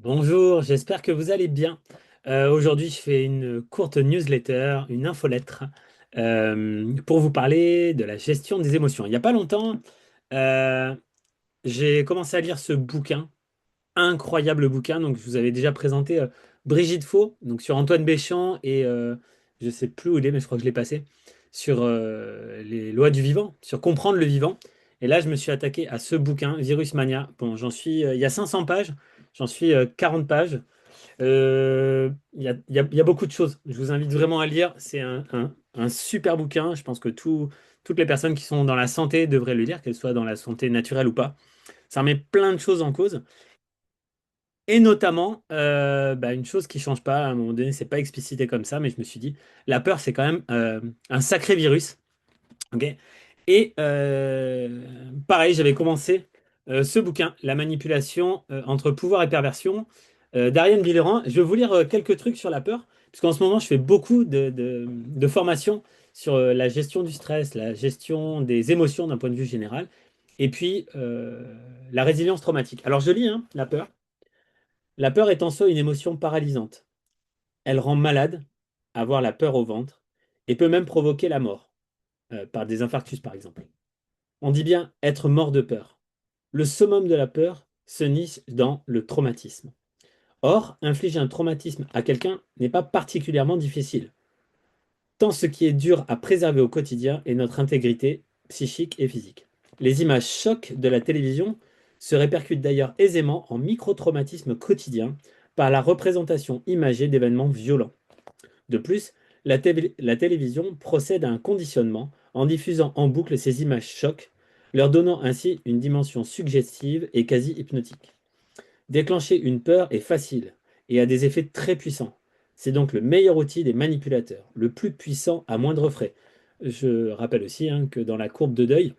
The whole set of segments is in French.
Bonjour, j'espère que vous allez bien. Aujourd'hui, je fais une courte newsletter, une infolettre, pour vous parler de la gestion des émotions. Il n'y a pas longtemps, euh, j'ai commencé à lire ce bouquin, incroyable bouquin. Donc, je vous avais déjà présenté Brigitte Faux, donc sur Antoine Béchamp et je sais plus où il est, mais je crois que je l'ai passé sur les lois du vivant, sur comprendre le vivant. Et là, je me suis attaqué à ce bouquin, Virus Mania. Bon, il y a 500 pages, j'en suis 40 pages. Il y a beaucoup de choses. Je vous invite vraiment à lire. C'est un super bouquin. Je pense que toutes les personnes qui sont dans la santé devraient le lire, qu'elles soient dans la santé naturelle ou pas. Ça remet plein de choses en cause. Et notamment, une chose qui change pas, à un moment donné, c'est pas explicité comme ça, mais je me suis dit, la peur, c'est quand même un sacré virus. Ok. Et pareil, j'avais commencé ce bouquin, La manipulation entre pouvoir et perversion, d'Ariane Villerand. Je vais vous lire quelques trucs sur la peur, puisqu'en ce moment, je fais beaucoup de formations sur la gestion du stress, la gestion des émotions d'un point de vue général, et puis la résilience traumatique. Alors, je lis, hein, la peur. La peur est en soi une émotion paralysante. Elle rend malade, avoir la peur au ventre, et peut même provoquer la mort, par des infarctus, par exemple. On dit bien être mort de peur. Le summum de la peur se niche dans le traumatisme. Or, infliger un traumatisme à quelqu'un n'est pas particulièrement difficile, tant ce qui est dur à préserver au quotidien est notre intégrité psychique et physique. Les images chocs de la télévision se répercutent d'ailleurs aisément en micro-traumatismes quotidiens par la représentation imagée d'événements violents. De plus, la télévision procède à un conditionnement en diffusant en boucle ces images chocs, leur donnant ainsi une dimension suggestive et quasi hypnotique. Déclencher une peur est facile et a des effets très puissants. C'est donc le meilleur outil des manipulateurs, le plus puissant à moindre frais. Je rappelle aussi, hein, que dans la courbe de deuil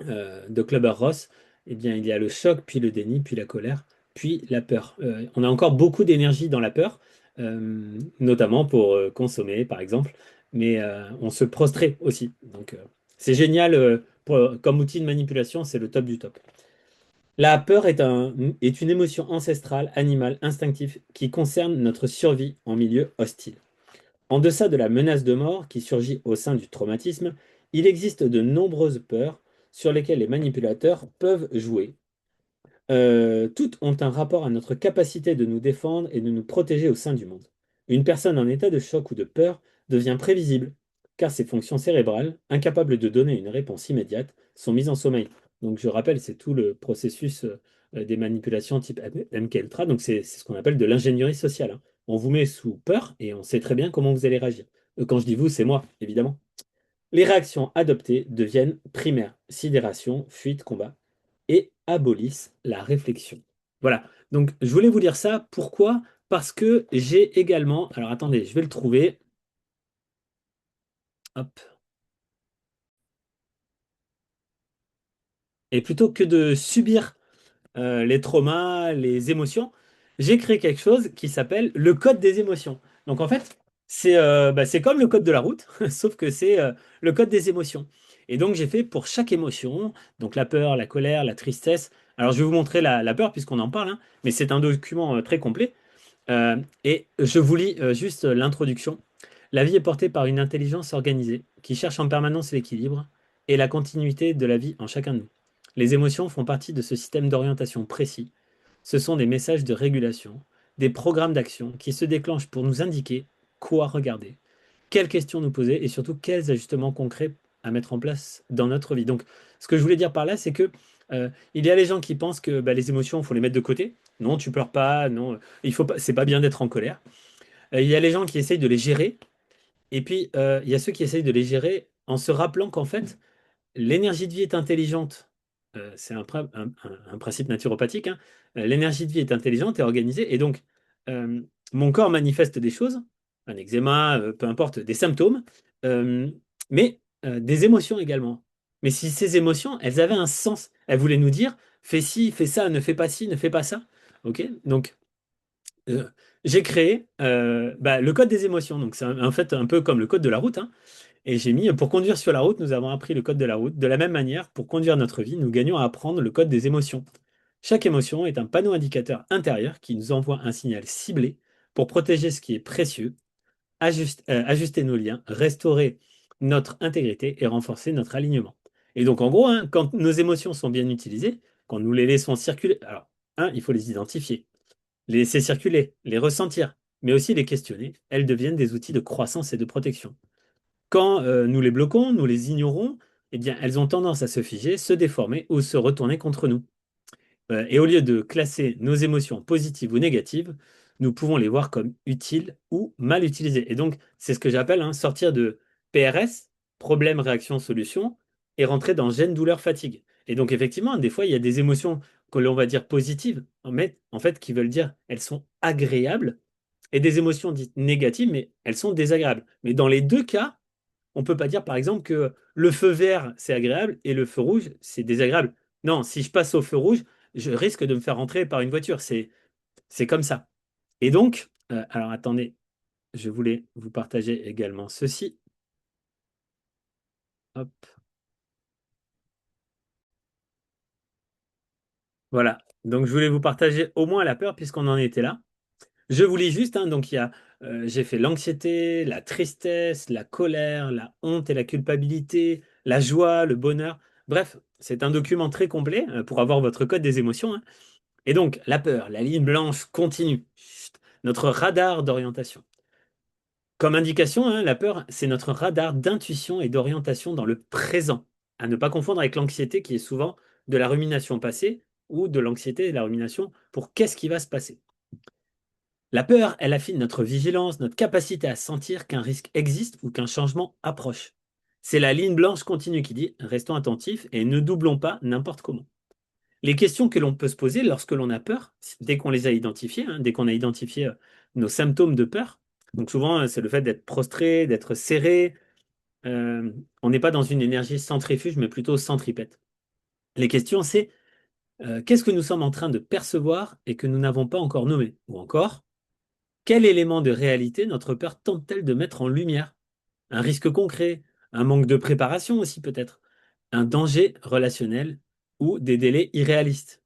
de Clubber-Ross, eh bien, il y a le choc, puis le déni, puis la colère, puis la peur. On a encore beaucoup d'énergie dans la peur, notamment pour consommer, par exemple, mais on se prostrait aussi. Donc, c'est génial comme outil de manipulation, c'est le top du top. La peur est une émotion ancestrale, animale, instinctive, qui concerne notre survie en milieu hostile. En deçà de la menace de mort qui surgit au sein du traumatisme, il existe de nombreuses peurs sur lesquelles les manipulateurs peuvent jouer. Toutes ont un rapport à notre capacité de nous défendre et de nous protéger au sein du monde. Une personne en état de choc ou de peur devient prévisible, car ses fonctions cérébrales, incapables de donner une réponse immédiate, sont mises en sommeil. Donc je rappelle, c'est tout le processus des manipulations type MKUltra, donc c'est ce qu'on appelle de l'ingénierie sociale, hein. On vous met sous peur et on sait très bien comment vous allez réagir. Quand je dis vous, c'est moi, évidemment. Les réactions adoptées deviennent primaires, sidération, fuite, combat, et abolissent la réflexion. Voilà, donc je voulais vous lire ça. Pourquoi? Parce que j'ai également... Alors attendez, je vais le trouver. Hop. Et plutôt que de subir les traumas, les émotions, j'ai créé quelque chose qui s'appelle le code des émotions. Donc en fait, c'est comme le code de la route, sauf que c'est le code des émotions. Et donc j'ai fait pour chaque émotion, donc la peur, la colère, la tristesse. Alors je vais vous montrer la peur puisqu'on en parle, hein, mais c'est un document très complet. Et je vous lis juste l'introduction. La vie est portée par une intelligence organisée qui cherche en permanence l'équilibre et la continuité de la vie en chacun de nous. Les émotions font partie de ce système d'orientation précis. Ce sont des messages de régulation, des programmes d'action qui se déclenchent pour nous indiquer quoi regarder, quelles questions nous poser et surtout quels ajustements concrets à mettre en place dans notre vie. Donc, ce que je voulais dire par là, c'est que il y a les gens qui pensent que bah, les émotions, il faut les mettre de côté. Non, tu pleures pas. Non, il faut pas. C'est pas bien d'être en colère. Il y a les gens qui essayent de les gérer. Et puis, il y a ceux qui essayent de les gérer en se rappelant qu'en fait, l'énergie de vie est intelligente. C'est un principe naturopathique, hein. L'énergie de vie est intelligente et organisée. Et donc, euh, mon corps manifeste des choses, un eczéma, peu importe, des symptômes, euh, mais des émotions également. Mais si ces émotions, elles avaient un sens, elles voulaient nous dire, fais ci, fais ça, ne fais pas ci, ne fais pas ça. Ok? Donc, euh, j'ai créé le code des émotions. Donc, c'est en fait un peu comme le code de la route, hein. Et j'ai mis, pour conduire sur la route, nous avons appris le code de la route. De la même manière, pour conduire notre vie, nous gagnons à apprendre le code des émotions. Chaque émotion est un panneau indicateur intérieur qui nous envoie un signal ciblé pour protéger ce qui est précieux, ajuster nos liens, restaurer notre intégrité et renforcer notre alignement. Et donc, en gros, hein, quand nos émotions sont bien utilisées, quand nous les laissons circuler, alors, il faut les identifier, les laisser circuler, les ressentir, mais aussi les questionner. Elles deviennent des outils de croissance et de protection. Quand nous les bloquons, nous les ignorons, eh bien, elles ont tendance à se figer, se déformer ou se retourner contre nous. Et au lieu de classer nos émotions positives ou négatives, nous pouvons les voir comme utiles ou mal utilisées. Et donc, c'est ce que j'appelle hein, sortir de PRS, problème, réaction, solution, et rentrer dans gêne, douleur, fatigue. Et donc, effectivement, des fois, il y a des émotions que l'on va dire positives, en fait, qui veulent dire elles sont agréables, et des émotions dites négatives, mais elles sont désagréables. Mais dans les deux cas, on ne peut pas dire, par exemple, que le feu vert, c'est agréable et le feu rouge, c'est désagréable. Non, si je passe au feu rouge, je risque de me faire rentrer par une voiture. C'est comme ça. Et donc, alors attendez, je voulais vous partager également ceci. Hop, voilà. Donc, je voulais vous partager au moins la peur, puisqu'on en était là. Je vous lis juste, hein, donc j'ai fait l'anxiété, la tristesse, la colère, la honte et la culpabilité, la joie, le bonheur. Bref, c'est un document très complet pour avoir votre code des émotions, hein. Et donc, la peur, la ligne blanche continue. Chut, notre radar d'orientation. Comme indication, hein, la peur, c'est notre radar d'intuition et d'orientation dans le présent. À ne pas confondre avec l'anxiété qui est souvent de la rumination passée ou de l'anxiété et de la rumination pour qu'est-ce qui va se passer. La peur, elle affine notre vigilance, notre capacité à sentir qu'un risque existe ou qu'un changement approche. C'est la ligne blanche continue qui dit restons attentifs et ne doublons pas n'importe comment. Les questions que l'on peut se poser lorsque l'on a peur, dès qu'on les a identifiées, hein, dès qu'on a identifié nos symptômes de peur, donc souvent c'est le fait d'être prostré, d'être serré, on n'est pas dans une énergie centrifuge mais plutôt centripète. Les questions c'est qu'est-ce que nous sommes en train de percevoir et que nous n'avons pas encore nommé? Ou encore, quel élément de réalité notre peur tente-t-elle de mettre en lumière? Un risque concret, un manque de préparation aussi peut-être, un danger relationnel ou des délais irréalistes.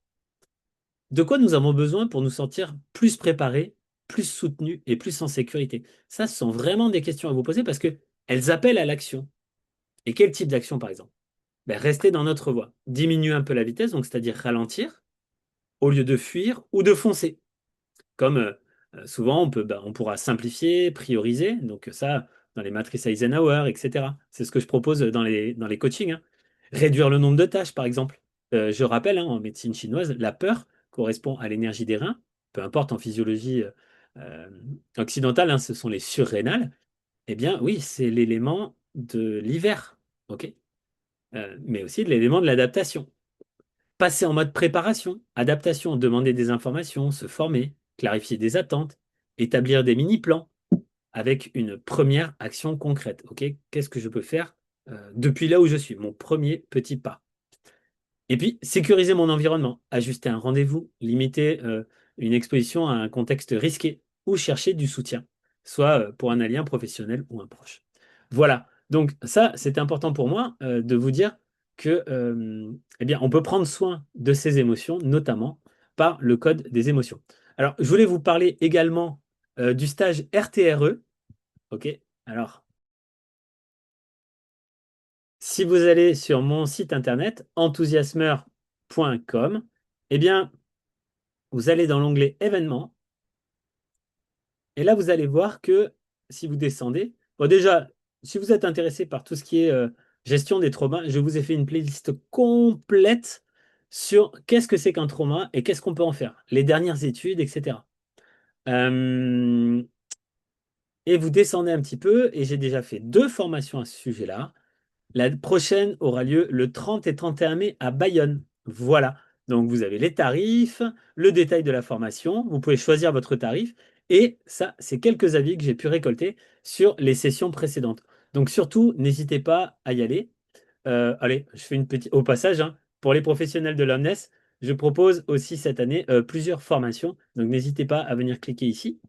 De quoi nous avons besoin pour nous sentir plus préparés, plus soutenus et plus en sécurité? Ça, ce sont vraiment des questions à vous poser parce que elles appellent à l'action. Et quel type d'action, par exemple? Ben, rester dans notre voie, diminuer un peu la vitesse, donc c'est-à-dire ralentir, au lieu de fuir ou de foncer. Comme souvent, on pourra simplifier, prioriser. Donc ça, dans les matrices Eisenhower, etc. C'est ce que je propose dans les coachings, hein. Réduire le nombre de tâches, par exemple. Je rappelle, hein, en médecine chinoise, la peur correspond à l'énergie des reins. Peu importe en physiologie euh, occidentale, hein, ce sont les surrénales. Eh bien, oui, c'est l'élément de l'hiver, ok. Mais aussi de l'élément de l'adaptation. Passer en mode préparation, adaptation, demander des informations, se former, clarifier des attentes, établir des mini-plans avec une première action concrète. Ok, qu'est-ce que je peux faire depuis là où je suis? Mon premier petit pas. Et puis, sécuriser mon environnement, ajuster un rendez-vous, limiter une exposition à un contexte risqué ou chercher du soutien, soit pour un allié professionnel ou un proche. Voilà. Donc ça, c'est important pour moi de vous dire que, eh bien, on peut prendre soin de ses émotions, notamment par le code des émotions. Alors, je voulais vous parler également du stage RTRE. Ok. Alors, si vous allez sur mon site internet enthousiasmeur.com, eh bien, vous allez dans l'onglet événements et là, vous allez voir que si vous descendez, bon, déjà, si vous êtes intéressé par tout ce qui est gestion des traumas, je vous ai fait une playlist complète sur qu'est-ce que c'est qu'un trauma et qu'est-ce qu'on peut en faire, les dernières études, etc. Euh, et vous descendez un petit peu et j'ai déjà fait 2 formations à ce sujet-là. La prochaine aura lieu le 30 et 31 mai à Bayonne. Voilà. Donc vous avez les tarifs, le détail de la formation, vous pouvez choisir votre tarif et ça, c'est quelques avis que j'ai pu récolter sur les sessions précédentes. Donc surtout, n'hésitez pas à y aller. Allez, je fais une petite au passage, hein, pour les professionnels de l'Omnes, je propose aussi cette année plusieurs formations. Donc n'hésitez pas à venir cliquer ici.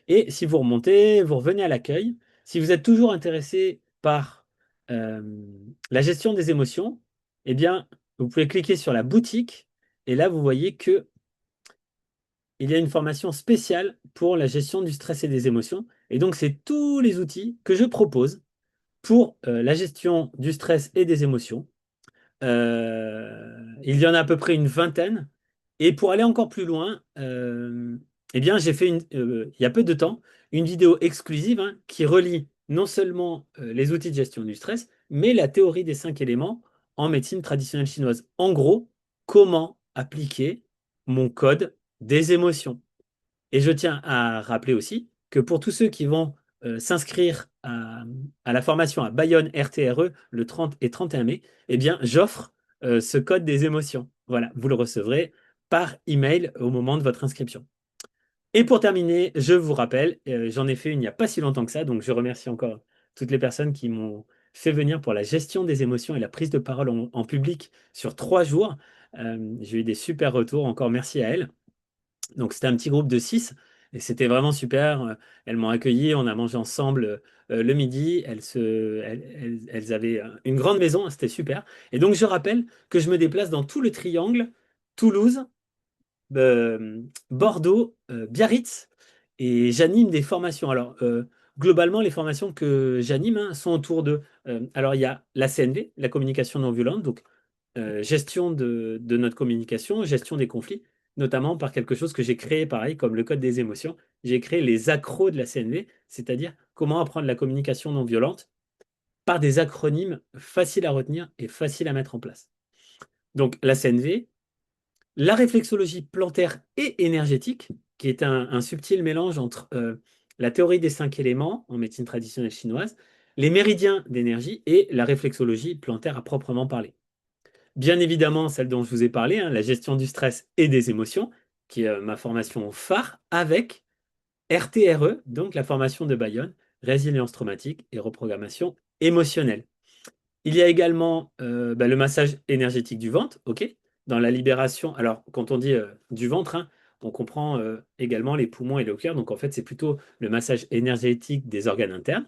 Et si vous remontez, vous revenez à l'accueil. Si vous êtes toujours intéressé par euh, la gestion des émotions, eh bien, vous pouvez cliquer sur la boutique Et là, vous voyez que il y a une formation spéciale pour la gestion du stress et des émotions. Et donc, c'est tous les outils que je propose pour la gestion du stress et des émotions. Il y en a à peu près une vingtaine. Et pour aller encore plus loin, eh bien, j'ai fait il y a peu de temps une vidéo exclusive hein, qui relie non seulement les outils de gestion du stress, mais la théorie des 5 éléments en médecine traditionnelle chinoise. En gros, comment appliquer mon code des émotions. Et je tiens à rappeler aussi que pour tous ceux qui vont s'inscrire à la formation à Bayonne RTRE le 30 et 31 mai, eh bien, j'offre ce code des émotions. Voilà, vous le recevrez par email au moment de votre inscription. Et pour terminer, je vous rappelle, j'en ai fait une il n'y a pas si longtemps que ça, donc je remercie encore toutes les personnes qui m'ont fait venir pour la gestion des émotions et la prise de parole en public sur 3 jours. J'ai eu des super retours, encore merci à elles. Donc c'était un petit groupe de 6 et c'était vraiment super. Elles m'ont accueilli, on a mangé ensemble le midi. Elles avaient une grande maison, c'était super. Et donc je rappelle que je me déplace dans tout le triangle, Toulouse, Bordeaux, Biarritz, et j'anime des formations. Alors, globalement, les formations que j'anime hein, sont autour de... alors, il y a la CNV, la communication non violente, donc gestion de notre communication, gestion des conflits, notamment par quelque chose que j'ai créé, pareil, comme le code des émotions. J'ai créé les accros de la CNV, c'est-à-dire comment apprendre la communication non violente par des acronymes faciles à retenir et faciles à mettre en place. Donc, la CNV, la réflexologie plantaire et énergétique, qui est un subtil mélange entre la théorie des 5 éléments en médecine traditionnelle chinoise, les méridiens d'énergie et la réflexologie plantaire à proprement parler. Bien évidemment, celle dont je vous ai parlé, hein, la gestion du stress et des émotions, qui est ma formation phare, avec RTRE, donc la formation de Bayonne, résilience traumatique et reprogrammation émotionnelle. Il y a également le massage énergétique du ventre, ok? Dans la libération. Alors, quand on dit du ventre, hein, on comprend également les poumons et le cœur. Donc, en fait, c'est plutôt le massage énergétique des organes internes,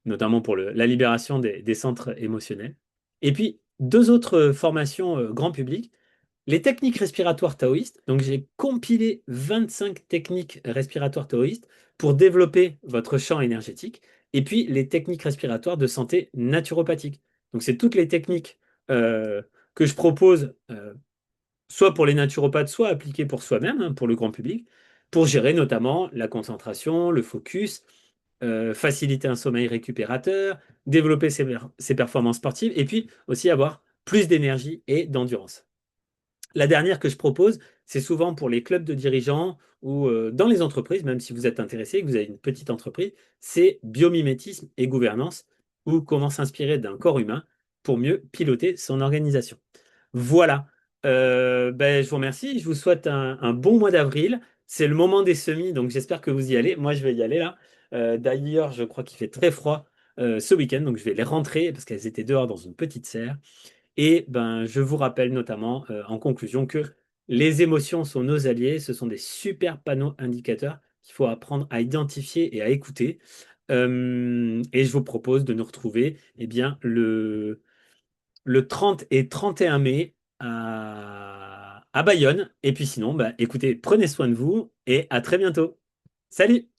notamment pour la libération des centres émotionnels. Et puis, deux autres formations grand public. Les techniques respiratoires taoïstes. Donc, j'ai compilé 25 techniques respiratoires taoïstes pour développer votre champ énergétique. Et puis, les techniques respiratoires de santé naturopathique. Donc, c'est toutes les techniques que je propose, soit pour les naturopathes, soit appliquées pour soi-même, hein, pour le grand public, pour gérer notamment la concentration, le focus, faciliter un sommeil récupérateur, développer ses performances sportives, et puis aussi avoir plus d'énergie et d'endurance. La dernière que je propose, c'est souvent pour les clubs de dirigeants ou dans les entreprises, même si vous êtes intéressé et que vous avez une petite entreprise, c'est biomimétisme et gouvernance ou comment s'inspirer d'un corps humain pour mieux piloter son organisation. Voilà. Je vous remercie. Je vous souhaite un bon mois d'avril. C'est le moment des semis, donc j'espère que vous y allez. Moi, je vais y aller là. D'ailleurs, je crois qu'il fait très froid ce week-end, donc je vais les rentrer parce qu'elles étaient dehors dans une petite serre. Et ben, je vous rappelle notamment en conclusion que les émotions sont nos alliés, ce sont des super panneaux indicateurs qu'il faut apprendre à identifier et à écouter. Et je vous propose de nous retrouver eh bien, le 30 et 31 mai à Bayonne. Et puis sinon, bah, écoutez, prenez soin de vous et à très bientôt. Salut!